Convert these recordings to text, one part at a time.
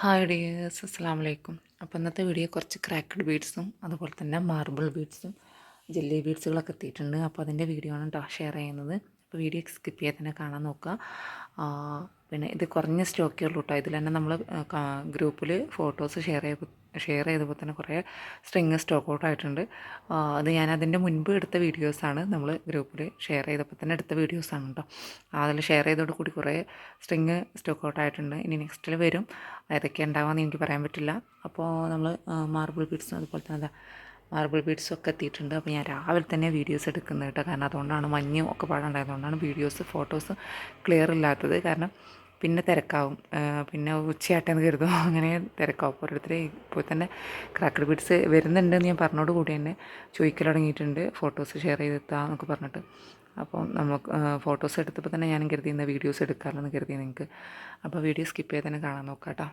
Hi dears, അസ്സലാമു അലൈക്കും. അപ്പോൾ ഇന്നത്തെ വീഡിയോ കുറച്ച് ക്രാക്ക്ഡ് ബീഡ്സും അതുപോലെ തന്നെ മാർബിൾ ബീഡ്സും ജെല്ലി ബീഡ്സുകളൊക്കെ എത്തിയിട്ടുണ്ട്. അപ്പോൾ അതിൻ്റെ വീഡിയോ ആണ് കേട്ടോ ഷെയർ ചെയ്യുന്നത്. അപ്പോൾ വീഡിയോ സ്കിപ്പ് ചെയ്യാതെ തന്നെ കാണാൻ നോക്കുക. പിന്നെ ഇത് കുറഞ്ഞ സ്റ്റോക്കേ ഉള്ളൂ കേട്ടോ. ഇതിൽ തന്നെ നമ്മൾ ഗ്രൂപ്പിൽ ഫോട്ടോസ് ഷെയർ ചെയ്തപ്പോൾ തന്നെ കുറേ സ്ട്രിങ് സ്റ്റോക്ക് ഔട്ട് ആയിട്ടുണ്ട്. അത് ഞാൻ അതിൻ്റെ മുൻപ് എടുത്ത വീഡിയോസാണ്. നമ്മൾ ഗ്രൂപ്പിൽ ഷെയർ ചെയ്തപ്പോൾ തന്നെ എടുത്ത വീഡിയോസാണ് കേട്ടോ. അതിൽ ഷെയർ ചെയ്തതോട് കൂടി കുറേ സ്ട്രിങ് സ്റ്റോക്ക് ഔട്ട് ആയിട്ടുണ്ട്. ഇനി നെക്സ്റ്റിൽ വരും. ഏതൊക്കെ ഉണ്ടാവാമെന്ന് എനിക്ക് പറയാൻ പറ്റില്ല. അപ്പോൾ നമ്മൾ മാർബിൾ ബീഡ്സും അതുപോലെ തന്നെ മാർബിൾ ബീഡ്സും ഒക്കെ എത്തിയിട്ടുണ്ട്. അപ്പോൾ ഞാൻ രാവിലെ തന്നെ വീഡിയോസ് എടുക്കുന്നത് കേട്ടോ. കാരണം അതുകൊണ്ടാണ് മഞ്ഞും ഒക്കെ പാടുണ്ടായതുകൊണ്ടാണ് ഫോട്ടോസ് ക്ലിയർ ഇല്ലാത്തത്. കാരണം പിന്നെ തിരക്കാവും, പിന്നെ ഉച്ചയാട്ടെന്ന് കരുതും, അങ്ങനെ തിരക്കാവും. ഓരോരുത്തർ ഇപ്പോൾ തന്നെ ക്രാക്കഡ് ബീഡ്സ് വരുന്നുണ്ടെന്ന് ഞാൻ പറഞ്ഞോട് കൂടി തന്നെ ചോദിക്കൽ തുടങ്ങിയിട്ടുണ്ട്, ഫോട്ടോസ് ഷെയർ ചെയ്തെത്താം എന്നൊക്കെ പറഞ്ഞിട്ട്. അപ്പോൾ നമുക്ക് ഫോട്ടോസ് എടുത്തപ്പോൾ തന്നെ ഞാൻ കരുതി ഇന്ന് വീഡിയോസ് എടുക്കാമെന്ന് കരുതി നിങ്ങൾക്ക്. അപ്പോൾ വീഡിയോ സ്കിപ്പ് ചെയ്ത് തന്നെ കാണാൻ നോക്കാം കേട്ടോ.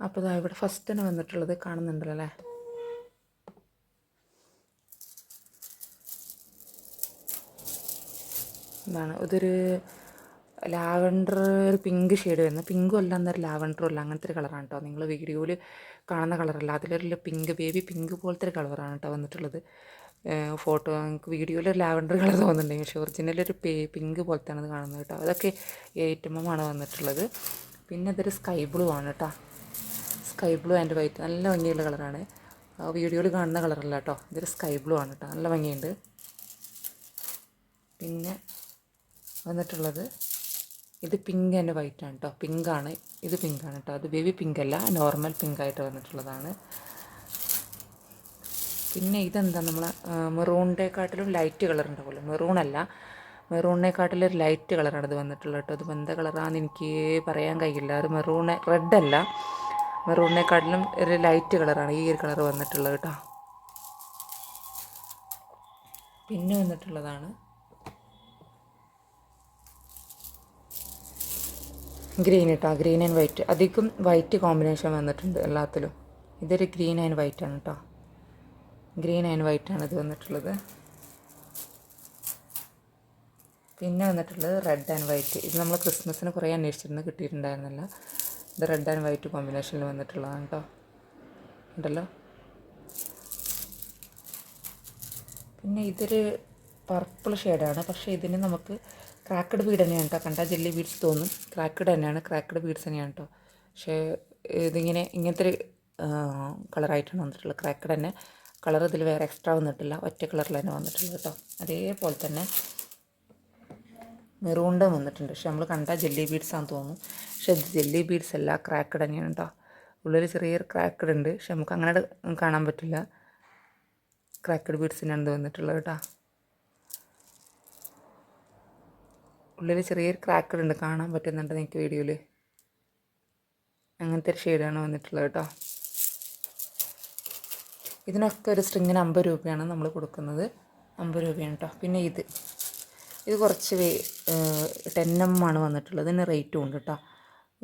അപ്പോൾ ഇതാ ഇവിടെ ഫസ്റ്റ് തന്നെ വന്നിട്ടുള്ളത് കാണുന്നുണ്ടല്ലോ അല്ലേ. എന്താണ് ഇതൊരു ലാവൻഡർ, ഒരു പിങ്ക് ഷെയ്ഡ് വരുന്നത്. പിങ്കും അല്ല, എന്നൊരു ലാവൻഡറും അല്ല, അങ്ങനത്തെ ഒരു കളറാണ് കേട്ടോ. നിങ്ങൾ വീഡിയോയിൽ കാണുന്ന കളറല്ല, അതിലൊരു പിങ്ക്, ബേബി പിങ്ക് പോലത്തെ ഒരു കളറാണ് കേട്ടോ വന്നിട്ടുള്ളത്. ഫോട്ടോ നിങ്ങൾക്ക് വീഡിയോയിൽ ഒരു ലാവൻഡർ കളർ തോന്നുന്നുണ്ടെങ്കിൽ പക്ഷേ ഒറിജിനലൊരു പിങ്ക് പോലത്തെയാണ് അത് കാണുന്നത് കേട്ടോ. അതൊക്കെ 8mm വന്നിട്ടുള്ളത്. പിന്നെ ഇതൊരു സ്കൈ ബ്ലൂ ആണ് കേട്ടോ. സ്കൈ ബ്ലൂ ആൻഡ് വൈറ്റ്, നല്ല ഭംഗിയുള്ള കളറാണ്. വീഡിയോയിൽ കാണുന്ന കളറല്ല കേട്ടോ, ഇതൊരു സ്കൈ ബ്ലൂ ആണ് കേട്ടോ, നല്ല ഭംഗിയുണ്ട്. പിന്നെ വന്നിട്ടുള്ളത് ഇത് പിങ്ക് ആൻഡ് വൈറ്റ് ആണ് കേട്ടോ. പിങ്കാണ്, ഇത് പിങ്കാണ് കേട്ടോ. അത് ബേബി പിങ്ക് അല്ല, നോർമൽ പിങ്കായിട്ട് വന്നിട്ടുള്ളതാണ്. പിന്നെ ഇതെന്താ, നമ്മളെ മെറൂണിനെക്കാട്ടിലും ലൈറ്റ് കളർ ഉണ്ടാവുമല്ലോ, മെറൂണല്ല, മെറൂണിനെക്കാട്ടിലൊരു ലൈറ്റ് കളറാണ് ഇത് വന്നിട്ടുള്ളത് കേട്ടോ. അത് എന്താ കളറാണെന്ന് എനിക്ക് പറയാൻ കഴിയില്ല. അത് റെഡല്ല, മെറൂണിനെക്കാട്ടിലും ഒരു ലൈറ്റ് കളറാണ് ഈ ഒരു കളർ വന്നിട്ടുള്ളത് കേട്ടോ. പിന്നെ വന്നിട്ടുള്ളതാണ് ഗ്രീൻ കേട്ടോ, ഗ്രീൻ ആൻഡ് വൈറ്റ്. അധികം വൈറ്റ് കോമ്പിനേഷൻ വന്നിട്ടുണ്ട് എല്ലാത്തിലും. ഇതൊരു ഗ്രീൻ ആൻഡ് വൈറ്റ് ആണ് കേട്ടോ, ഗ്രീൻ ആൻഡ് വൈറ്റ് ആണ് ഇത് വന്നിട്ടുള്ളത്. പിന്നെ വന്നിട്ടുള്ളത് റെഡ് ആൻഡ് വൈറ്റ്. ഇത് നമ്മൾ ക്രിസ്മസിന് കുറേ അന്വേഷിച്ചിരുന്നു, കിട്ടിയിട്ടുണ്ടായിരുന്നില്ല. ഇത് റെഡ് ആൻഡ് വൈറ്റ് കോമ്പിനേഷനിൽ വന്നിട്ടുള്ളതാണ് കേട്ടോ, ഉണ്ടല്ലോ. പിന്നെ ഇതൊരു പർപ്പിൾ ഷെയ്ഡാണ്, പക്ഷേ ഇതിന് നമുക്ക് ക്രാക്കഡ് ബീഡ് തന്നെയാണ് കേട്ടോ. കണ്ടാൽ ജെല്ലി ബീഡ്സ് തോന്നും, ക്രാക്കഡ് തന്നെയാണ്, ക്രാക്കഡ് ബീഡ്സ് തന്നെയാണ് കേട്ടോ. പക്ഷേ ഇങ്ങനത്തെ ഒരു കളറായിട്ടാണ് വന്നിട്ടുള്ളത്. ക്രാക്കഡ് തന്നെ കളർ ഇതിൽ വേറെ എക്സ്ട്രാ വന്നിട്ടില്ല, ഒറ്റ കളറിൽ തന്നെ വന്നിട്ടുള്ളത് കേട്ടോ. അതേപോലെ തന്നെ മെറൂണിൻ്റെ വന്നിട്ടുണ്ട്. പക്ഷെ നമ്മൾ കണ്ടാൽ ജെല്ലി ബീഡ്സ് ആണെന്ന് തോന്നും, പക്ഷെ ഇത് ജെല്ലി ബീഡ്സ് അല്ല, ക്രാക്കഡ് തന്നെയാണ് കേട്ടോ. ഉള്ളിൽ ചെറിയൊരു ക്രാക്കഡ് ഉണ്ട്, പക്ഷെ നമുക്ക് അങ്ങനെ കാണാൻ പറ്റില്ല. ക്രാക്കഡ് ബീഡ്സിനാണ് ഇത് വന്നിട്ടുള്ളത് കേട്ടോ. ഉള്ളിൽ ചെറിയൊരു ക്രാക്കഡ് ഉണ്ട്, കാണാൻ പറ്റുന്നുണ്ട് നിങ്ങൾക്ക് വീഡിയോയിൽ. അങ്ങനത്തെ ഒരു ഷെയ്ഡാണ് വന്നിട്ടുള്ളത് കേട്ടോ. ഇതിനൊക്കെ ഒരു സ്ട്രിങ്ങിന് 50 രൂപയാണ് നമ്മൾ കൊടുക്കുന്നത്, 50 രൂപയാണ് കേട്ടോ. പിന്നെ ഇത് കുറച്ച് 10mm ആണ് വന്നിട്ടുള്ളത്. ഇതിന് റേറ്റും ഉണ്ട് കേട്ടോ,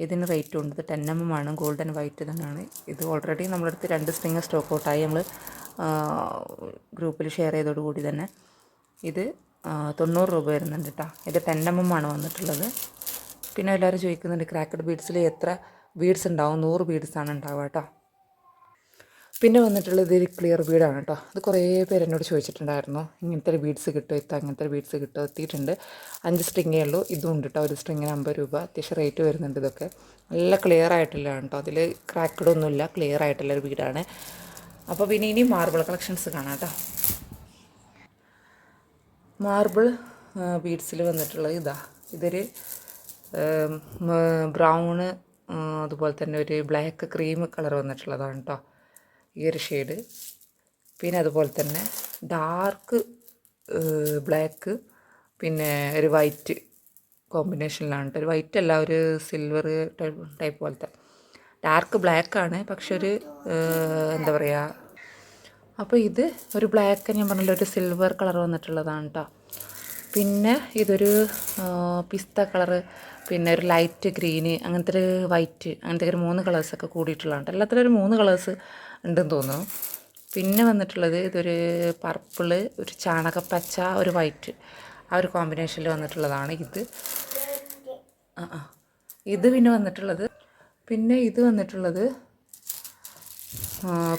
ഇതിന് റേറ്റും ഉണ്ട്. ഇത് 10mm ആണ്, ഗോൾഡൻ വൈറ്റ് തന്നെയാണ്. ഇത് ഓൾറെഡി നമ്മളടുത്ത് 2 സ്ട്രിങ് സ്റ്റോക്ക് ഔട്ടായി, നമ്മൾ ഗ്രൂപ്പിൽ ഷെയർ ചെയ്തോടുകൂടി തന്നെ. ഇത് 90 രൂപ വരുന്നുണ്ട് കേട്ടോ. ഇത് 10mm ആണ് വന്നിട്ടുള്ളത്. പിന്നെ എല്ലാവരും ചോദിക്കുന്നുണ്ട് ക്രാക്കഡ് ബീഡ്സിൽ എത്ര ബീഡ്സ് ഉണ്ടാവും. 100 ബീഡ്സാണ് ഉണ്ടാവുക കേട്ടോ. പിന്നെ വന്നിട്ടുള്ളത് ഒരു ക്ലിയർ ബീഡാണ് കേട്ടോ. അത് കുറേ പേര് എന്നോട് ചോദിച്ചിട്ടുണ്ടായിരുന്നു, ഇങ്ങനത്തെ ഒരു ബീഡ്സ് കിട്ടുമോ, അങ്ങനത്തെ ഒരു ബീഡ്സ് കിട്ടുമോ. എത്തിയിട്ടുണ്ട്. 5 സ്ട്രിങ്ങേ ഉള്ളൂ. ഇതും ഉണ്ട് കേട്ടോ, ഒരു സ്ട്രിങ്ങിന് 50 രൂപ. അത്യാവശ്യം റേറ്റ് വരുന്നുണ്ട്. ഇതൊക്കെ നല്ല ക്ലിയർ ആയിട്ടുള്ള കേട്ടോ, അതിൽ ക്രാക്കഡൊന്നുമില്ല, ക്ലിയർ ആയിട്ടുള്ള ഒരു ബീഡാണ്. അപ്പോൾ പിന്നെ ഇനി മാർബിൾ കളക്ഷൻസ് കാണാം കേട്ടോ. മാർബിൾ ബീഡ്സിൽ വന്നിട്ടുള്ളത് ഇതൊരു ബ്രൗണ്, അതുപോലെ തന്നെ ഒരു ബ്ലാക്ക് ക്രീം കളർ വന്നിട്ടുള്ളതാണ് കേട്ടോ ഈ ഒരു ഷെയ്ഡ്. പിന്നെ അതുപോലെ തന്നെ ഡാർക്ക് ബ്ലാക്ക്, പിന്നെ ഒരു വൈറ്റ് കോമ്പിനേഷനിലാണ് കേട്ടോ. ഒരു വൈറ്റ് അല്ല, ഒരു സിൽവർ ടൈപ്പ് പോലത്തെ ഡാർക്ക് ബ്ലാക്കാണ്, പക്ഷെ ഒരു എന്താ പറയുക. അപ്പോൾ ഇത് ഒരു ബ്ലാക്ക്, ഞാൻ പറഞ്ഞല്ലോ, ഒരു സിൽവർ കളർ വന്നിട്ടുള്ളതാണ് കേട്ടോ. പിന്നെ ഇതൊരു പിസ്ത കളറ്, പിന്നെ ഒരു ലൈറ്റ് ഗ്രീന്, അങ്ങനത്തെ ഒരു വൈറ്റ്, അങ്ങനത്തെ ഒരു 3 കളേഴ്സൊക്കെ കൂടിയിട്ടുള്ളതാണ്. എല്ലാത്തിലും ഒരു 3 കളേഴ്സ് ഉണ്ടെന്ന് തോന്നുന്നു. പിന്നെ വന്നിട്ടുള്ളത് ഇതൊരു പർപ്പിള്, ഒരു ചാണകപ്പച്ച, ഒരു വൈറ്റ്, ആ ഒരു കോമ്പിനേഷനിൽ വന്നിട്ടുള്ളതാണ് ഇത്. ഇത് പിന്നെ വന്നിട്ടുള്ളത് പിന്നെ ഇത് വന്നിട്ടുള്ളത്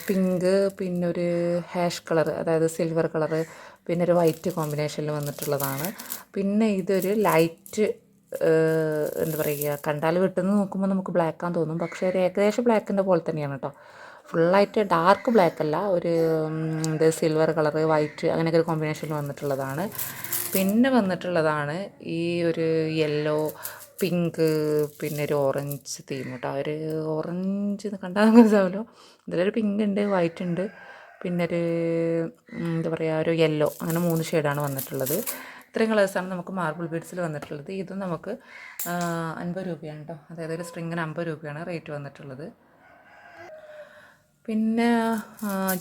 പിങ്ക്, പിന്നെ ഒരു ഹാഷ് കളർ, അതായത് സിൽവർ കളറ്, പിന്നെ ഒരു വൈറ്റ് കോമ്പിനേഷനിൽ വന്നിട്ടുള്ളതാണ്. പിന്നെ ഇതൊരു ലൈറ്റ് എന്താ പറയുക, കണ്ടാൽ വിട്ടുന്ന് നോക്കുമ്പോൾ നമുക്ക് ബ്ലാക്കാന്ന് തോന്നും, പക്ഷേ ഒരു ഏകദേശം ബ്ലാക്കിൻ്റെ പോലെ തന്നെയാണ് കേട്ടോ. ഫുള്ളായിട്ട് ഡാർക്ക് ബ്ലാക്ക് അല്ല, ഒരു ഇത് സിൽവർ കളറ്, വൈറ്റ് അങ്ങനെയൊക്കെ ഒരു കോമ്പിനേഷനിൽ വന്നിട്ടുള്ളതാണ്. പിന്നെ വന്നിട്ടുള്ളതാണ് ഈ ഒരു യെല്ലോ, പിങ്ക്, പിന്നെ ഒരു ഓറഞ്ച് തീം കേട്ടോ. ഒരു ഓറഞ്ച് കണ്ടാൽ മനസ്സിലാവുമല്ലോ. ഇതിലൊരു പിങ്ക് ഉണ്ട്, വൈറ്റ് ഉണ്ട്, പിന്നെ ഒരു എന്താ പറയുക, ഒരു യെല്ലോ, അങ്ങനെ 3 ഷെയ്ഡാണ് വന്നിട്ടുള്ളത്. ഇത്രയും കളേഴ്സാണ് നമുക്ക് മാർബിൾ ബീഡ്സിൽ വന്നിട്ടുള്ളത്. ഇതും നമുക്ക് 50 രൂപയാണ് കേട്ടോ. അതായത് ഒരു സ്ട്രിങ്ങിന് 50 രൂപയാണ് റേറ്റ് വന്നിട്ടുള്ളത്. പിന്നെ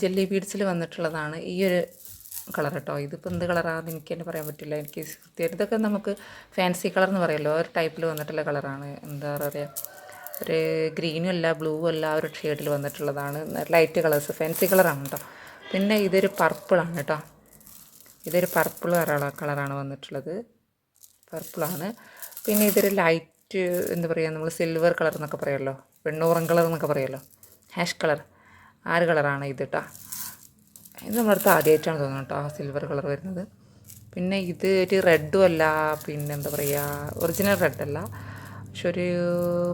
ജെല്ലി ബീഡ്സിൽ വന്നിട്ടുള്ളതാണ് ഈ ഒരു കളർ കേട്ടോ. ഇതിപ്പോൾ എന്ത് കളറാണെന്ന് എനിക്ക് തന്നെ പറയാൻ പറ്റില്ല, എനിക്ക് കൃത്യമായിട്ട്. ഇതൊക്കെ നമുക്ക് ഫാൻസി കളർ എന്ന് പറയുമല്ലോ, ഒരു ടൈപ്പിൽ വന്നിട്ടുള്ള കളറാണ്. എന്താ പറയുക, ഒരു ഗ്രീനും അല്ല ബ്ലൂവും അല്ല, ഒരു ഷെയ്ഡിൽ വന്നിട്ടുള്ളതാണ്. ലൈറ്റ് കളേഴ്സ്, ഫാൻസി കളറാണ് കേട്ടോ. പിന്നെ ഇതൊരു പർപ്പിളാണ് കേട്ടോ. ഇതൊരു പർപ്പിൾ കളറാണ് വന്നിട്ടുള്ളത്, പർപ്പിളാണ്. പിന്നെ ഇതൊരു ലൈറ്റ് എന്താ പറയുക, നമ്മൾ സിൽവർ കളർ എന്നൊക്കെ പറയുമല്ലോ, വെണ്ണൂറൻ കളർ എന്നൊക്കെ പറയുമല്ലോ, ഹാഷ് കളർ, ആ ഒരു കളറാണ് ഇത് കേട്ടോ. ഇത് നമ്മുടെ അടുത്ത് ആദ്യമായിട്ടാണ് തോന്നുന്നത് കേട്ടോ സിൽവർ കളർ വരുന്നത്. പിന്നെ ഇത് ഒരു റെഡും അല്ല, പിന്നെ എന്താ പറയുക, ഒറിജിനൽ റെഡല്ല, പക്ഷെ ഒരു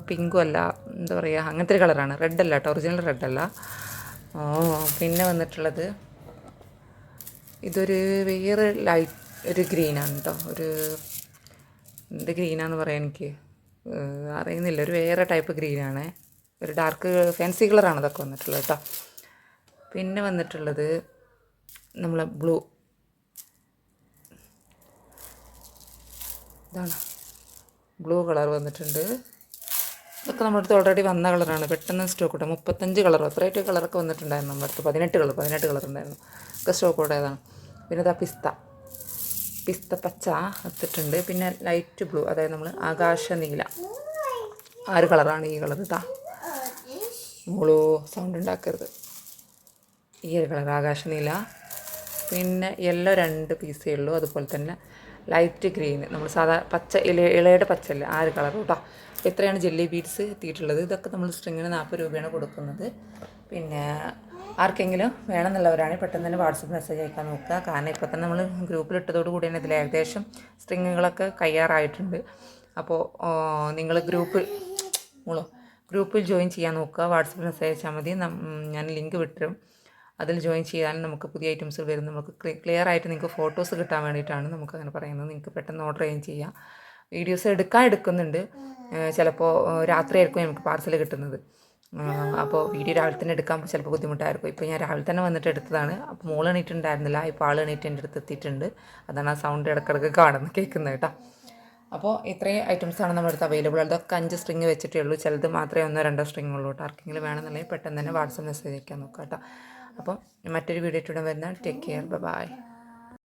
പിങ്കും അല്ല, എന്താ പറയുക, അങ്ങനത്തെ ഒരു കളറാണ്. റെഡല്ല കേട്ടോ, ഒറിജിനൽ റെഡല്ല. പിന്നെ വന്നിട്ടുള്ളത് ഇതൊരു വേറെ ലൈറ്റ് ഒരു ഗ്രീനാണ് കേട്ടോ. ഒരു എന്ത് ഗ്രീനാന്ന് പറയാൻ എനിക്ക് അറിയുന്നില്ല, ഒരു വേറെ ടൈപ്പ് ഗ്രീനാണ്, ഒരു ഡാർക്ക് ഫാൻസി കളറാണ് അതൊക്കെ വന്നിട്ടുള്ളത് കേട്ടോ. പിന്നെ വന്നിട്ടുള്ളത് നമ്മളെ ബ്ലൂ, ഇതാണ് ബ്ലൂ കളർ വന്നിട്ടുണ്ട്. ഇതൊക്കെ നമ്മുടെ അടുത്ത് ഓൾറെഡി വന്ന കളറാണ്, പെട്ടെന്ന് സ്റ്റോക്ക് കിട്ടും. 35 കളറോ അത്രയായിട്ട് കളറൊക്കെ വന്നിട്ടുണ്ടായിരുന്നു നമ്മുടെ അടുത്ത്. 18 കളർ ഉണ്ടായിരുന്നു, ഒക്കെ സ്റ്റോക്ക് കൂടെയതാണ്. പിന്നെ ഇതാ പിസ്ത പച്ച എടുത്തിട്ടുണ്ട്. പിന്നെ ലൈറ്റ് ബ്ലൂ, അതായത് നമ്മൾ ആകാശ നീല, ആ ഒരു കളറാണ് ഈ കളർ കേട്ടോ. മോളോ സൗണ്ട് ഉണ്ടാക്കരുത്. ഈ ഒരു കളർ ആകാശ നീല. പിന്നെ യെല്ലോ 2 പീസേ ഉള്ളൂ. അതുപോലെ തന്നെ ലൈറ്റ് ഗ്രീൻ, നമ്മൾ സാധാ പച്ച ഇലയുടെ പച്ചല്ല, ആ ഒരു കളർ കേട്ടോ. ഇത്രയാണ് ജെല്ലി ബീഡ്സ് എത്തിയിട്ടുള്ളത്. ഇതൊക്കെ നമ്മൾ സ്ട്രിങ്ങിന് 40 രൂപയാണ് കൊടുക്കുന്നത്. പിന്നെ ആർക്കെങ്കിലും വേണമെന്നുള്ളവരാണെങ്കിൽ പെട്ടെന്ന് തന്നെ വാട്സപ്പ് മെസ്സേജ് അയക്കാൻ നോക്കുക. കാരണം ഇപ്പോൾ തന്നെ നമ്മൾ ഗ്രൂപ്പിലിട്ടതോട് കൂടി തന്നെ ഇതിൽ ഏകദേശം സ്ട്രിങ്ങുകളൊക്കെ കയ്യാറായിട്ടുണ്ട്. അപ്പോൾ നിങ്ങൾ ഗ്രൂപ്പിൽ ജോയിൻ ചെയ്യാൻ നോക്കുക. വാട്സപ്പ് മെസ്സേജ് അയച്ചാൽ മതി, ഞാൻ ലിങ്ക് വിട്ടും. അതിൽ ജോയിൻ ചെയ്താലും നമുക്ക് പുതിയ ഐറ്റംസ് വരും. നമുക്ക് ക്ലിയർ ആയിട്ട് നിങ്ങൾക്ക് ഫോട്ടോസ് കിട്ടാൻ വേണ്ടിയിട്ടാണ് നമുക്ക് അങ്ങനെ പറയുന്നത്. നിങ്ങൾക്ക് പെട്ടെന്ന് ഓർഡർ ചെയ്യാം. വീഡിയോസ് എടുക്കുന്നുണ്ട്. ചിലപ്പോൾ രാത്രിയായിരിക്കും നമുക്ക് പാർസൽ കിട്ടുന്നത്. അപ്പോൾ വീഡിയോ രാവിലെ തന്നെ എടുക്കാൻ ചിലപ്പോൾ ബുദ്ധിമുട്ടായിരിക്കും. ഇപ്പോൾ ഞാൻ രാവിലെ തന്നെ വന്നിട്ട് എടുത്തതാണ്. അപ്പോൾ മോൾ എണീറ്റുണ്ടായിരുന്നില്ല, ഇപ്പോൾ ആൾ എണീറ്റ് എൻ്റെ അടുത്ത് എത്തിയിട്ടുണ്ട്. അതാണ് ആ സൗണ്ട് ഇടയ്ക്കിടയ്ക്ക് കേൾക്കുന്നത് കേട്ടോ. അപ്പോൾ ഇത്രയും ഐറ്റംസാണ് നമ്മുടെ അടുത്ത് അവൈലബിൾ. അതൊക്കെ 5 സ്ട്രിങ് വെച്ചിട്ടേ ഉള്ളൂ. ചിലത് മാത്രമേ 1-2 സ്ട്രിങ് ഉള്ളൂ കേട്ടോ. ആർക്കെങ്കിലും വേണമെന്നുണ്ടെങ്കിൽ പെട്ടെന്ന് തന്നെ വാട്സപ്പ് മെസ്സേജ് അയക്കാൻ നോക്കാം കേട്ടോ. അപ്പം മറ്റൊരു വീഡിയോ ഇട്ടിടാൻ വരുന്ന ടേക്ക് കെയർ, ബൈ.